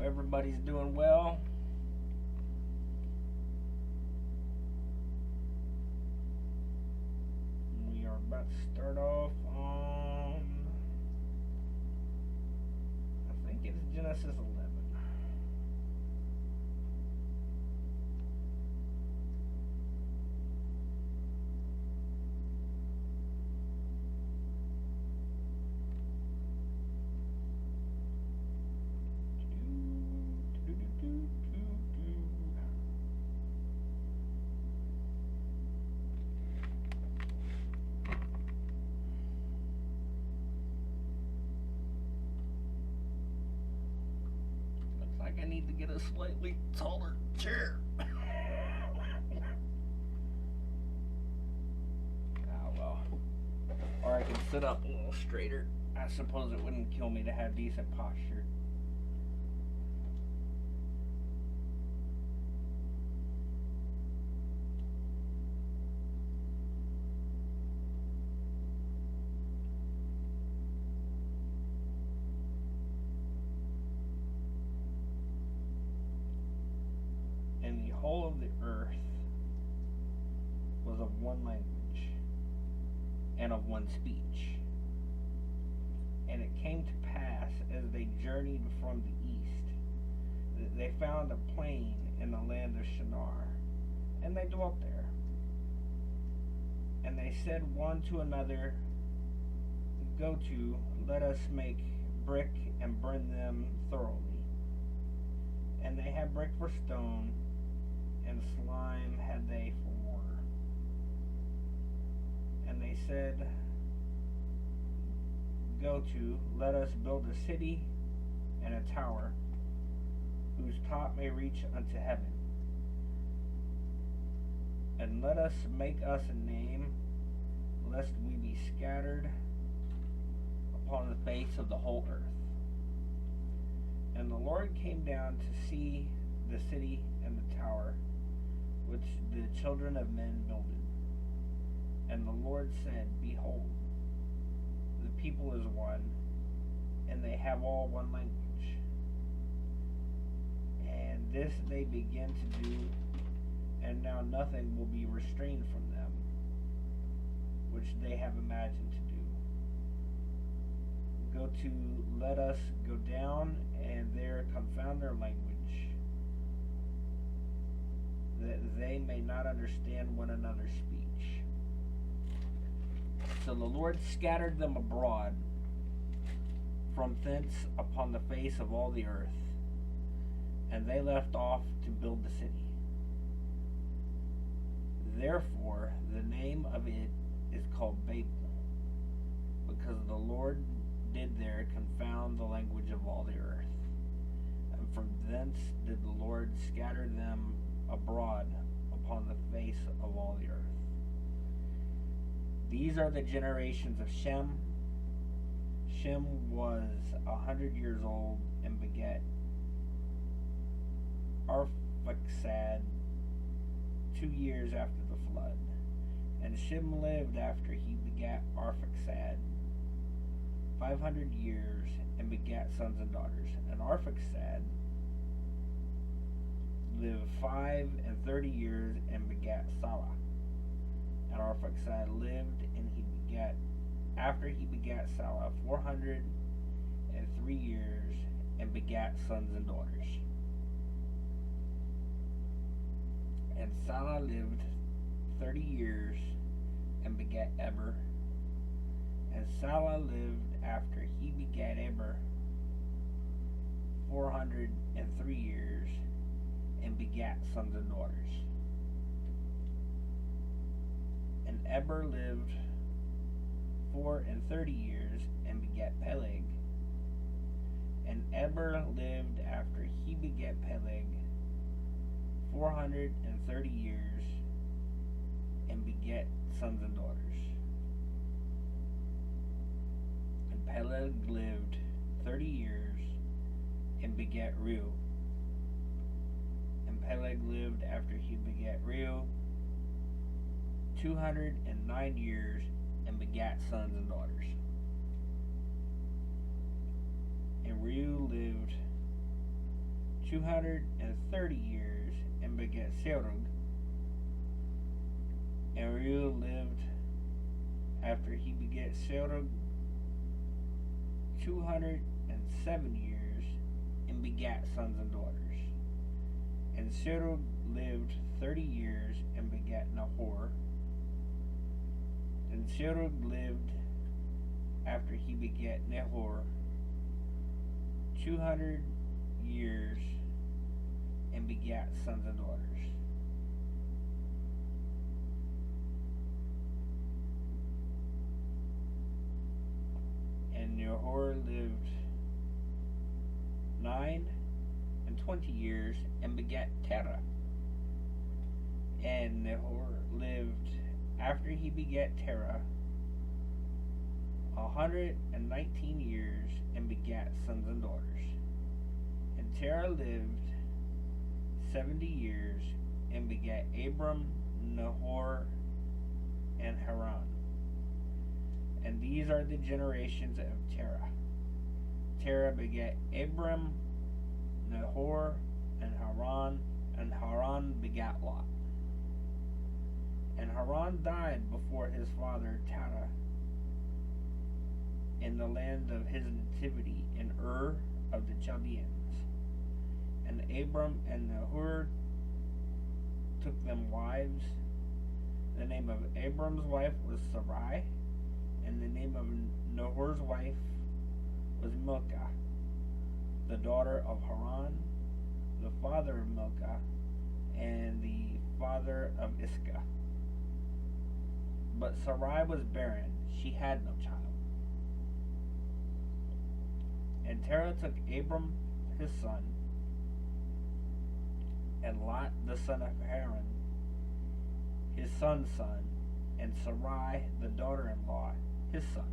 Hope everybody's doing well. We are about to start off on, I think it's Genesis 11. Looks like I need to get a slightly taller chair. Ah, well. Or I can sit up a little straighter. I suppose it wouldn't kill me to have decent posture. And the whole of the earth was of one language and of one speech. And it came to pass as they journeyed from the east that they found a plain in the land of Shinar, and they dwelt there. And they said one to another, Go to, let us make brick and burn them thoroughly. And they had brick for stone, and slime had they for mortar. And they said, Go to, let us build a city and a tower, whose top may reach unto heaven. And let us make us a name, lest we be scattered upon the face of the whole earth. And the Lord came down to see the city and the tower, which the children of men builded. And the Lord said, Behold, the people is one, and they have all one language. And this they begin to do, and now nothing will be restrained from them, which they have imagined to do. Go to, let us go down, and there confound their language, that they may not understand one another's speech. So the Lord scattered them abroad from thence upon the face of all the earth, and they left off to build the city. Therefore, the name of it is called Babel, because the Lord did there confound the language of all the earth. And from thence did the Lord scatter them abroad upon the face of all the earth. These are the generations of Shem. Shem was 100 years old and begat Arphaxad 2 years after the flood. And Shem lived after he begat Arphaxad 500 years and begat sons and daughters. And Arphaxad lived 35 years and begat Salah. And Arphaxad lived and he begat, after he begat Salah, 403 years and begat sons and daughters. And Salah lived 30 years and begat Eber. And Salah lived after he begat Eber 403 years and begat sons and daughters. And Eber lived 34 years and begat Peleg. And Eber lived after he begat Peleg 430 years and begat sons and daughters. And Peleg lived 30 years and begat Reu. And Peleg lived after he begat Reu 209 years and begat sons and daughters. And Reu lived 230 years and begat Serug. And Reu lived after he begat Serug 207 years and begat sons and daughters. And Serug lived 30 years and begat Nahor. And Serug lived after he begat Nahor 200 years and begat sons and daughters. And Nahor lived 9 and 20 years and begat Terah. And Nahor lived after he begat Terah 119 years and begat sons and daughters. And Terah lived 70 years and begat Abram, Nahor, and Haran. And these are the generations of Terah. Terah begat Abram, Nahor, and Haran begat Lot. And Haran died before his father Terah in the land of his nativity in Ur of the Chaldeans. And Abram and Nahor took them wives. The name of Abram's wife was Sarai, and the name of Nahor's wife was Milcah, the daughter of Haran, the father of Milcah, and the father of Iscah. But Sarai was barren, she had no child. And Terah took Abram his son, and Lot the son of Haran, his son's son, and Sarai the daughter-in-law, his son,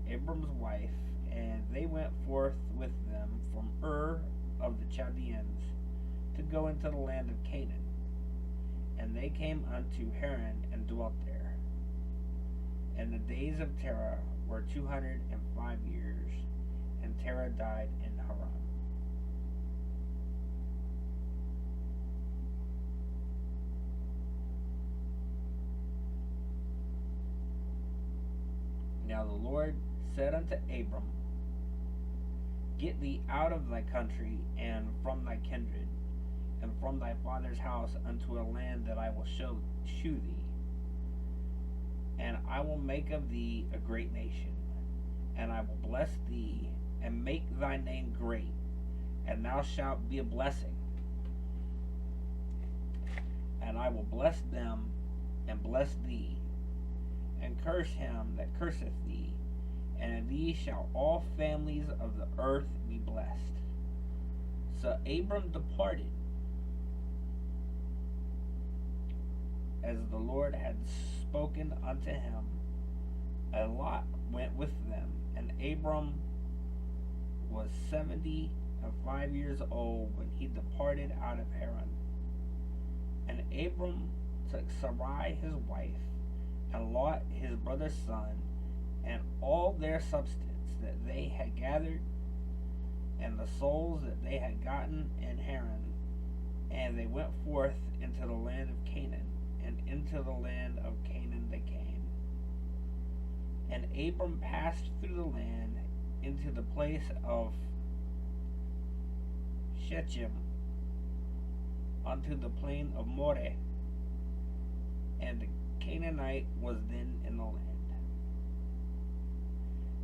Abram's wife, and they went forth with them from Ur of the Chaldeans to go into the land of Canaan. And they came unto Haran and dwelt there. And the days of Terah were 205 years, and Terah died in Haran. Now the Lord said unto Abram, Get thee out of thy country, and from thy kindred, and from thy father's house unto a land that I will shew thee. And I will make of thee a great nation, and I will bless thee, and make thy name great, and thou shalt be a blessing. And I will bless them, and bless thee, and curse him that curseth thee, and in thee shall all families of the earth be blessed. So Abram departed, as the Lord had spoken unto him, and Lot went with them. And Abram was 75 years old when he departed out of Haran. And Abram took Sarai his wife, and Lot his brother's son, and all their substance that they had gathered, and the souls that they had gotten in Haran, and they went forth into the land of Canaan, and into the land of Canaan they came. And Abram passed through the land into the place of Shechem, unto the plain of Moreh, and the Canaanite was then in the land.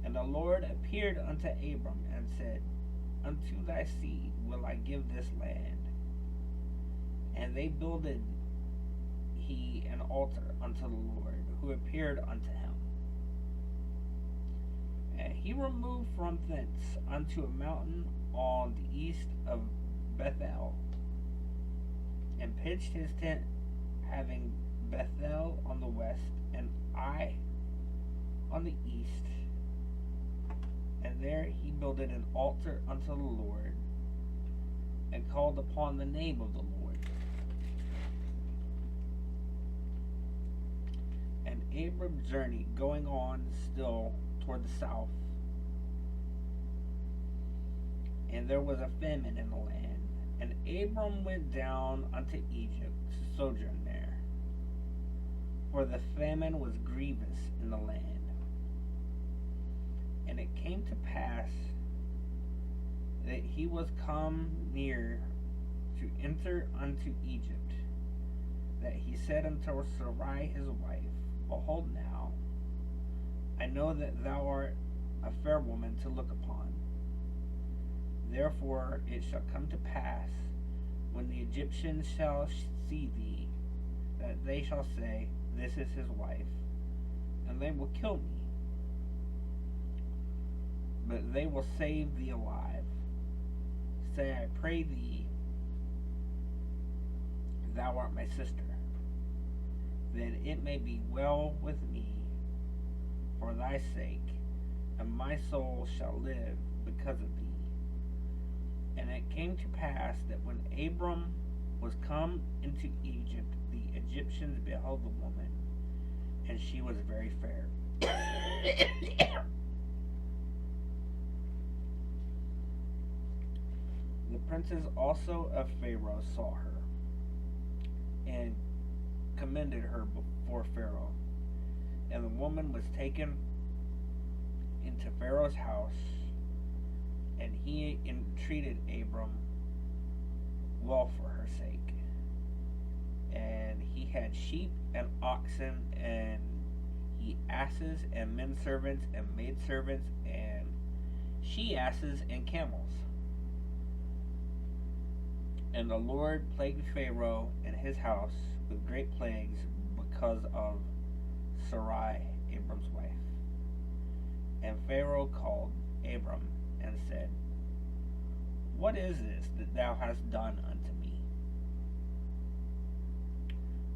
And the Lord appeared unto Abram and said, Unto thy seed will I give this land. And they builded he an altar unto the Lord, who appeared unto him. And he removed from thence unto a mountain on the east of Bethel, and pitched his tent, having Bethel on the west, and Ai on the east. And there he builded an altar unto the Lord, and called upon the name of the Lord. And Abram journeyed, going on still toward the south, and there was a famine in the land. And Abram went down unto Egypt to sojourn there, for the famine was grievous in the land. And it came to pass that he was come near to enter unto Egypt, that he said unto Sarai his wife, Behold now, I know that thou art a fair woman to look upon. Therefore it shall come to pass, when the Egyptians shall see thee, that they shall say, This is his wife, and they will kill me. But they will save thee alive. Say, I pray thee, thou art my sister, that it may be well with me for thy sake, and my soul shall live because of thee. And it came to pass that when Abram was come into Egypt, the Egyptians beheld the woman, and she was very fair. The princes also of Pharaoh saw her, and commended her before Pharaoh. And the woman was taken into Pharaoh's house, and he entreated Abram well for her sake. And he had sheep and oxen, and he asses and men servants and maid servants and she asses and camels. And the Lord plagued Pharaoh and his house with great plagues because of Sarai, Abram's wife. And Pharaoh called Abram and said, What is this that thou hast done unto me?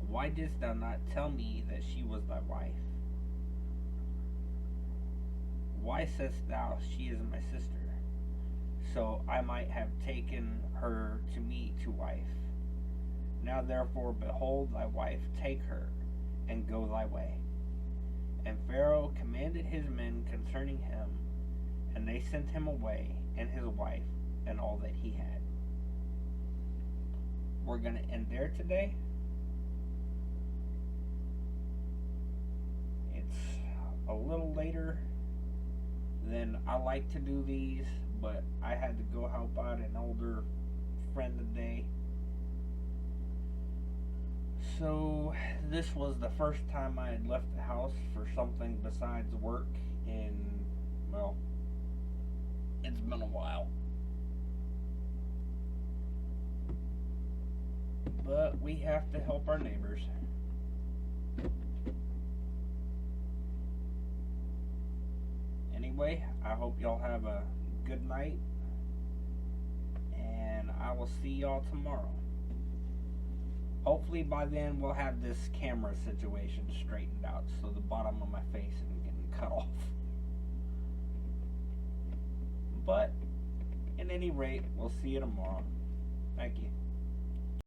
Why didst thou not tell me that she was thy wife? Why saidst thou, She is my sister? So I might have taken her to me to wife. Now therefore, behold thy wife, take her, and go thy way. And Pharaoh commanded his men concerning him, and they sent him away, and his wife, and all that he had. We're going to end there today. It's a little later than I like to do these, but I had to go help out an older friend today. So this was the first time I had left the house for something besides work in, well, it's been a while. But we have to help our neighbors. Anyway, I hope y'all have a good night, and I will see y'all tomorrow. Hopefully by then we'll have this camera situation straightened out so the bottom of my face isn't getting cut off. But, at any rate, we'll see you tomorrow. Thank you.